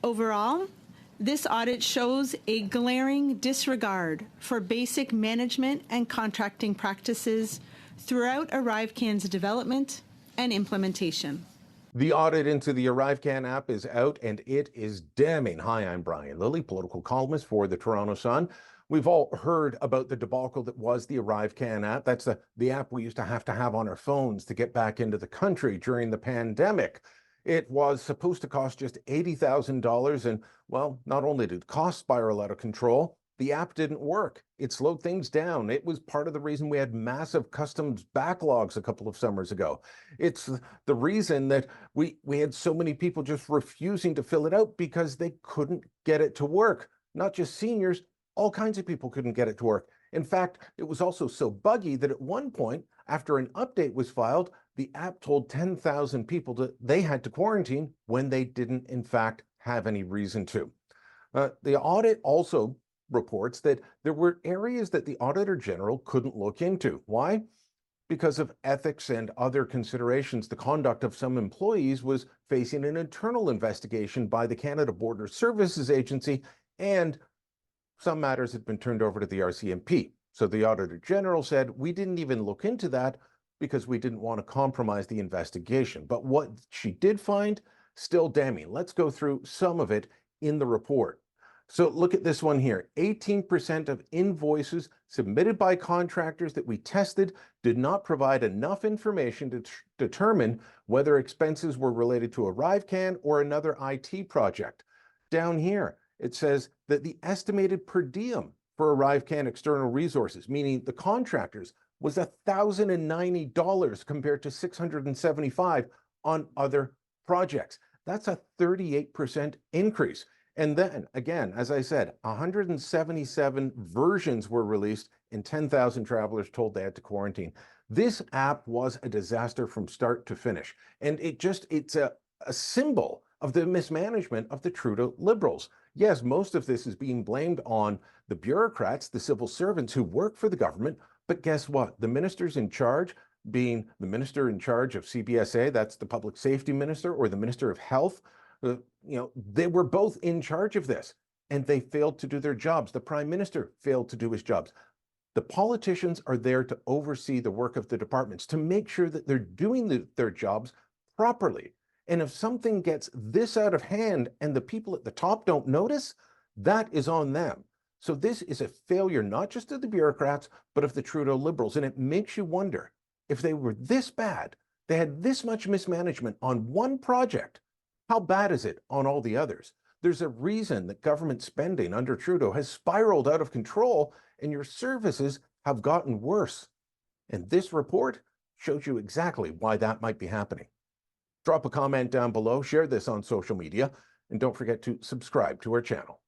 Overall, this audit shows a glaring disregard for basic management and contracting practices throughout ArriveCan's development and implementation. The audit into the ArriveCan app is out, and it is damning. Hi, I'm Brian Lilley, political columnist for the Toronto Sun. We've all heard about the debacle that was the ArriveCan app. That's the app we used to have on our phones to get back into the country during the pandemic. It was supposed to cost just $80,000, and, well, not only did costs spiral out of control, the app didn't work. It slowed things down. It was part of the reason we had massive customs backlogs a couple of summers ago. It's the reason that we had so many people just refusing to fill it out because they couldn't get it to work. Not just seniors, all kinds of people couldn't get it to work. In fact, it was also so buggy that at one point, after an update was filed, the app told 10,000 people that they had to quarantine when they didn't, in fact, have any reason to. The audit also reports that there were areas that the Auditor General couldn't look into. Why? Because of ethics and other considerations. The conduct of some employees was facing an internal investigation by the Canada Border Services Agency, and some matters had been turned over to the RCMP. So the Auditor General said, we didn't even look into that because we didn't want to compromise the investigation. But what she did find, still damning. Let's go through some of it in the report. So look at this one here. 18% of invoices submitted by contractors that we tested did not provide enough information to determine whether expenses were related to ArriveCan or another IT project. Down here, it says that the estimated per diem for ArriveCan external resources, meaning the contractors, was $1,090 compared to $675 on other projects. That's a 38% increase. And then, again, as I said, 177 versions were released and 10,000 travelers told they had to quarantine. This app was a disaster from start to finish. And it's a symbol of the mismanagement of the Trudeau Liberals. Yes, most of this is being blamed on the bureaucrats, the civil servants who work for the government. But guess what? The ministers in charge, being the minister in charge of CBSA, that's the public safety minister, or the minister of health, they were both in charge of this, and they failed to do their jobs. The prime minister failed to do his jobs. The politicians are there to oversee the work of the departments, to make sure that they're doing their jobs properly. And if something gets this out of hand and the people at the top don't notice, that is on them. So this is a failure, not just of the bureaucrats, but of the Trudeau Liberals. And it makes you wonder, if they were this bad, they had this much mismanagement on one project, how bad is it on all the others? There's a reason that government spending under Trudeau has spiraled out of control and your services have gotten worse. And this report shows you exactly why that might be happening. Drop a comment down below, share this on social media, and don't forget to subscribe to our channel.